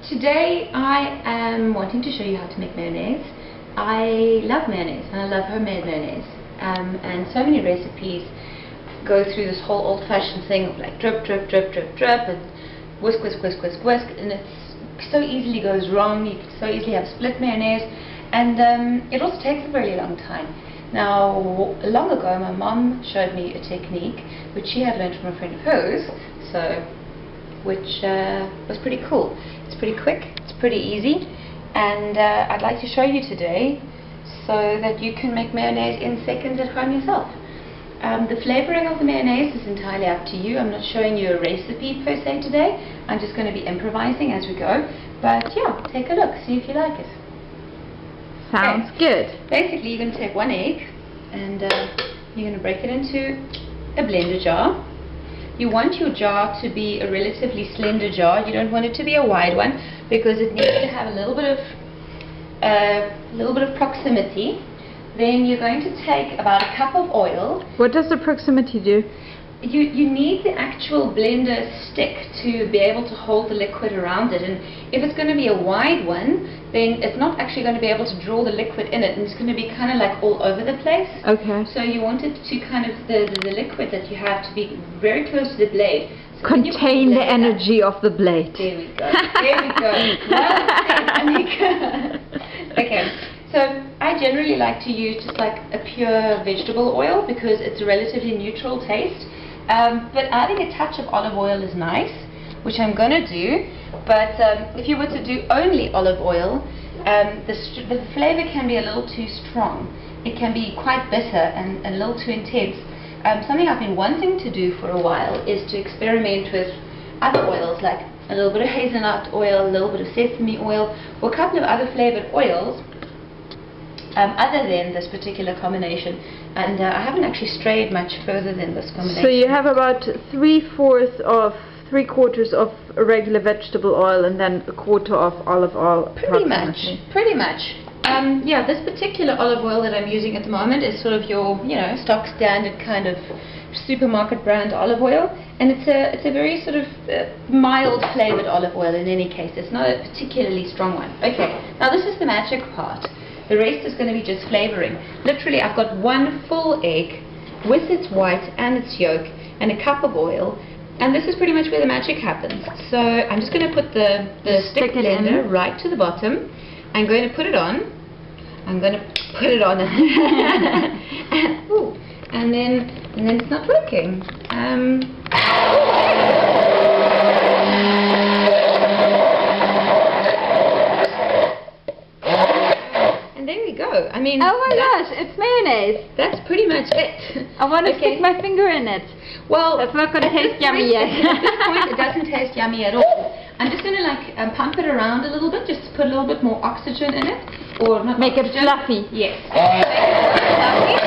Today I am wanting to show you how to make mayonnaise. I love mayonnaise and I love homemade mayonnaise, and so many recipes go through this whole old-fashioned thing of like drip, drip, drip, drip, drip, and whisk, whisk, whisk, whisk, whisk, and it so easily goes wrong. You can so easily have split mayonnaise, and it also takes a very long time. Now, long ago my mom showed me a technique which she had learned from a friend of hers, which was pretty cool. It's pretty quick, it's pretty easy, and I'd like to show you today so that you can make mayonnaise in seconds at home yourself. The flavoring of the mayonnaise is entirely up to you. I'm not showing you a recipe per se today. I'm just going to be improvising as we go. But yeah, take a look, see if you like it. Sounds good. Basically, you're going to take one egg and you're going to break it into a blender jar. You want your jar to be a relatively slender jar. You don't want it to be a wide one because it needs to have a little bit of proximity. Then you're going to take about a cup of oil. What does the proximity do? You need the actual blender stick to be able to hold the liquid around it, and if it's going to be a wide one, then it's not actually going to be able to draw the liquid in it, and it's going to be kind of like all over the place. Okay. So you want it to kind of, the liquid that you have to be very close to the blade. So contain the energy of the blade. There we go. There we go. Well said, Annika. Okay. So I generally like to use just like a pure vegetable oil because it's a relatively neutral taste. But adding a touch of olive oil is nice, which I'm going to do. But if you were to do only olive oil, the flavor can be a little too strong. It can be quite bitter and a little too intense. Something I've been wanting to do for a while is to experiment with other oils, like a little bit of hazelnut oil, a little bit of sesame oil, or a couple of other flavored oils. Other than this particular combination, and I haven't actually strayed much further than this combination. So you have about 3/4 of 3/4 of a regular vegetable oil and then a quarter of olive oil. Pretty much. Yeah, this particular olive oil that I'm using at the moment is sort of your, stock standard kind of supermarket brand olive oil, and it's a very sort of mild flavored olive oil in any case. It's not a particularly strong one. Okay, now this is the magic part. The rest is going to be just flavoring. Literally, I've got one full egg with its white and its yolk and a cup of oil, and this is pretty much where the magic happens. So I'm just going to put the stick blender right to the bottom. I'm going to put it on. I'm going to put it on, and then it's not working. I mean, oh my gosh, it's mayonnaise. That's pretty much it. I want to stick my finger in it. Well, that's not going to taste yummy yet. At this point, it doesn't taste yummy at all. I'm just going to pump it around a little bit, just to put a little bit more oxygen in it, or not make oxygen. It fluffy. Yes. Make it fluffy.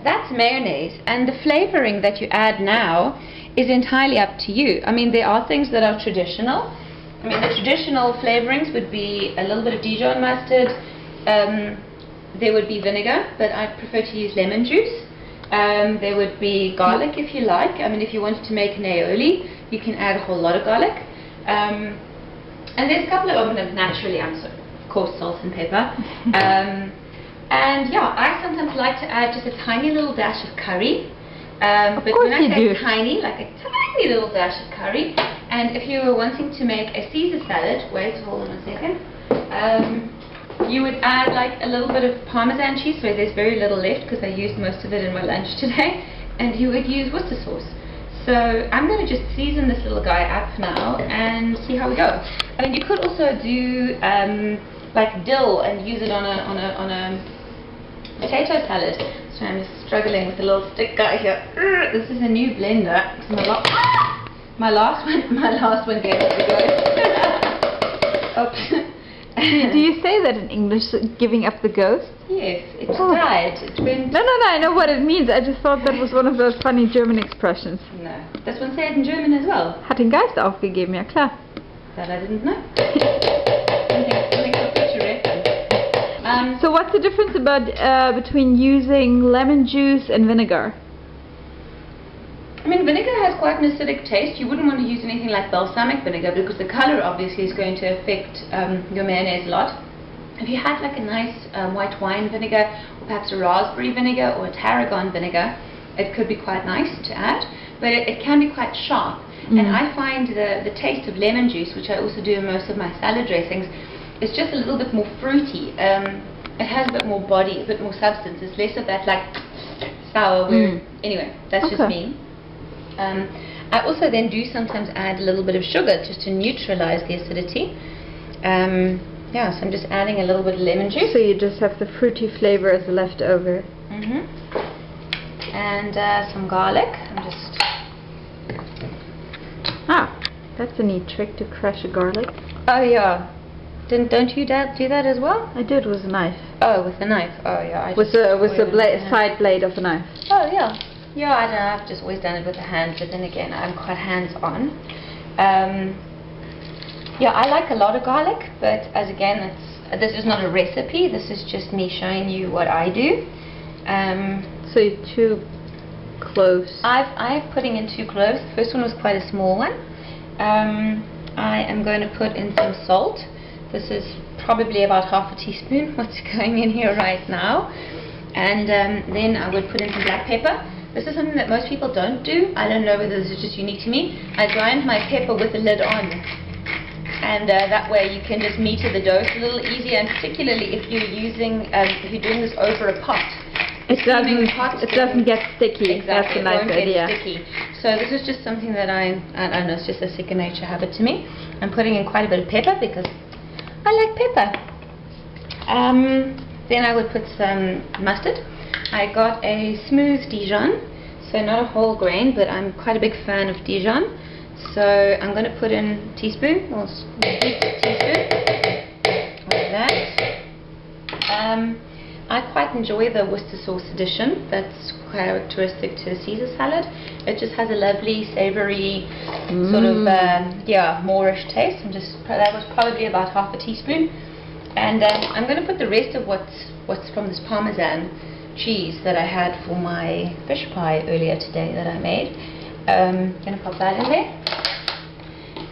That's mayonnaise, and the flavoring that you add now is entirely up to you. I mean, there are things that are traditional. I mean, the traditional flavorings would be a little bit of Dijon mustard, there would be vinegar, but I prefer to use lemon juice. There would be garlic if you like. I mean, if you wanted to make an aioli, you can add a whole lot of garlic. And there's a couple of them naturally, of course, salt and pepper. And yeah, I sometimes like to add just a tiny little dash of curry. But when I say tiny, like a tiny little dash of curry. And if you were wanting to make a Caesar salad, hold on a second, you would add like a little bit of Parmesan cheese, where there's very little left because I used most of it in my lunch today. And you would use Worcester sauce. So I'm going to just season this little guy up now and see how we go. I mean, you could also do like dill and use it on a potato salad. So I'm just struggling with the little stick guy here. This is a new blender. My last one gave it a go. Oops. Do you say that in English, giving up the ghost? Yes, it died. It went... No, I know what it means. I just thought that was one of those funny German expressions. No. Does one say it in German as well? Hat den Geist aufgegeben, ja klar. That I didn't know. Something for future reference. So what's the difference between using lemon juice and vinegar? I mean, vinegar has quite an acidic taste. You wouldn't want to use anything like balsamic vinegar because the color obviously is going to affect your mayonnaise a lot. If you had like a nice white wine vinegar, or perhaps a raspberry vinegar or a tarragon vinegar, it could be quite nice to add, but it can be quite sharp. And I find the taste of lemon juice, which I also do in most of my salad dressings, is just a little bit more fruity. It has a bit more body, a bit more substance. It's less of that like sour weird. Anyway, that's just me. I also then do sometimes add a little bit of sugar just to neutralize the acidity. Yeah, so I'm just adding a little bit of lemon juice. So you just have the fruity flavor as a leftover. And some garlic. I'm just... That's a neat trick to crush a garlic. Oh yeah. Don't you do that as well? I did with a knife. Oh, with a knife. Oh yeah. With the side blade of a knife. Oh yeah. Yeah, I don't know, I've just always done it with the hands, but then again, I'm quite hands-on. Yeah, I like a lot of garlic, but as again, this is not a recipe, this is just me showing you what I do. So you're 2 cloves. I'm putting in 2 cloves. The first one was quite a small one. I am going to put in some salt. This is probably about half a teaspoon, what's going in here right now. And then I would put in some black pepper. This is something that most people don't do. I don't know whether this is just unique to me. I grind my pepper with the lid on. And that way you can just meter the dose a little easier, and particularly if you're using, if you're doing this over a pot. It doesn't get sticky. Exactly, That's a nice idea. Sticky. So this is just something that I don't know, it's just a second nature habit to me. I'm putting in quite a bit of pepper because I like pepper. Then I would put some mustard. I got a smooth Dijon, so not a whole grain, but I'm quite a big fan of Dijon. So I'm going to put in a teaspoon, or teaspoon like that. I quite enjoy the Worcester sauce addition. That's characteristic to a Caesar salad. It just has a lovely, savoury, sort of, Moorish taste. That was probably about half a teaspoon. And I'm going to put the rest of what's from this Parmesan cheese that I had for my fish pie earlier today that I made. Going to pop that in there.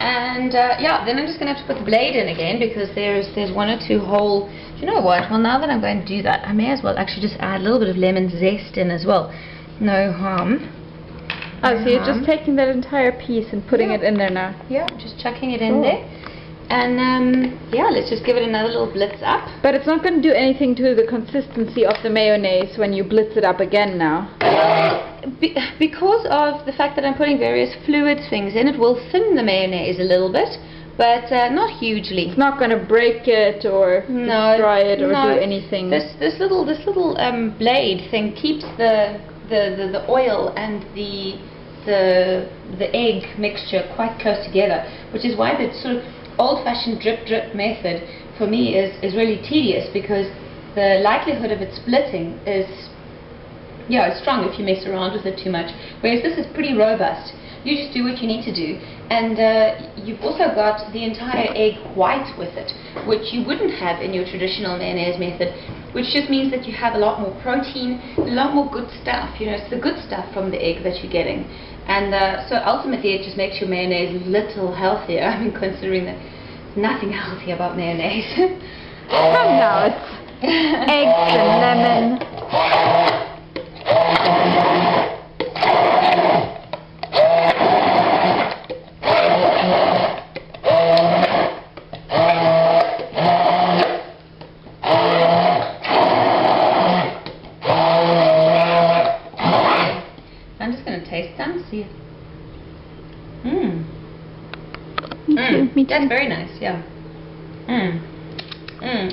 And then I'm just going to have to put the blade in again because there's 1 or 2 whole... You know what? Well, now that I'm going to do that, I may as well actually just add a little bit of lemon zest in as well. No harm. Oh, so you're just taking that entire piece and putting it in there now? Yeah, just chucking it in there. And let's just give it another little blitz up. But it's not going to do anything to the consistency of the mayonnaise when you blitz it up again now? Because of the fact that I'm putting various fluid things in, it will thin the mayonnaise a little bit, but not hugely. It's not going to break it or destroy it or do anything. This little blade thing keeps the oil and the egg mixture quite close together, which is why the sort of old-fashioned drip method for me is really tedious, because the likelihood of it splitting is it's strong if you mess around with it too much, whereas this is pretty robust. You just do what you need to do, and you've also got the entire egg white with it, which you wouldn't have in your traditional mayonnaise method, which just means that you have a lot more protein, a lot more good stuff. You know, it's the good stuff from the egg that you're getting. And so ultimately it just makes your mayonnaise a little healthier. I mean, considering that there's nothing healthy about mayonnaise. Come now, it's eggs and lemon. I'm just going to taste them, see. Me too. That's very nice, yeah.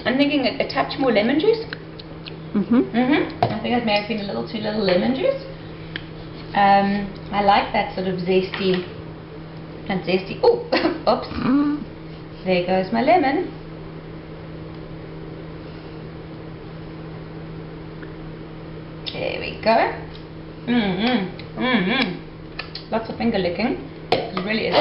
I'm thinking a touch more lemon juice. I think that may have been a little too little lemon juice. I like that sort of zesty. Oh, oops. There goes my lemon. There we go. Lots of finger licking. It really is.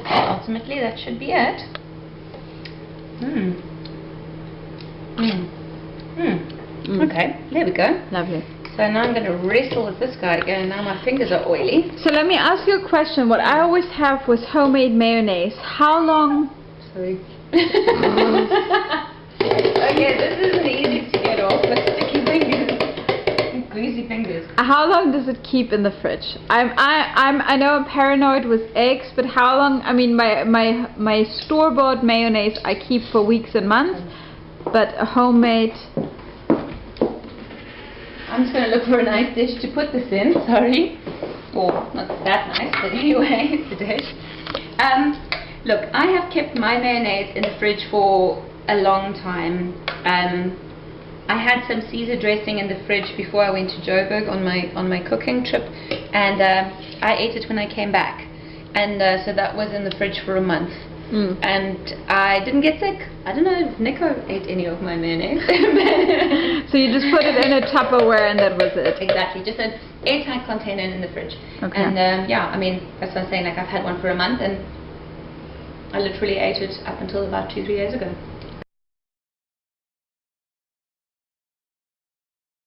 Ultimately, that should be it. Okay, there we go. Lovely. So now I'm going to wrestle with this guy again. Now my fingers are oily. So let me ask you a question. What I always have with homemade mayonnaise, how long... Sorry. Okay, this isn't easy to get off with sticky fingers. Greasy fingers. How long does it keep in the fridge? I know I'm paranoid with eggs, but how long? I mean, my store-bought mayonnaise I keep for weeks and months, but a homemade... I'm just going to look for a nice dish to put this in, sorry. Or, not that nice, but anyway, it's a dish. Look, I have kept my mayonnaise in the fridge for a long time. I had some Caesar dressing in the fridge before I went to Joburg on my cooking trip, and I ate it when I came back. And so that was in the fridge for a month. And I didn't get sick. I don't know if Nico ate any of my mayonnaise. So you just put it in a Tupperware and that was it? Exactly, just an airtight container in the fridge. Okay. And yeah, I mean, that's what I'm saying, like I've had one for a month and I literally ate it up until about 2-3 years ago.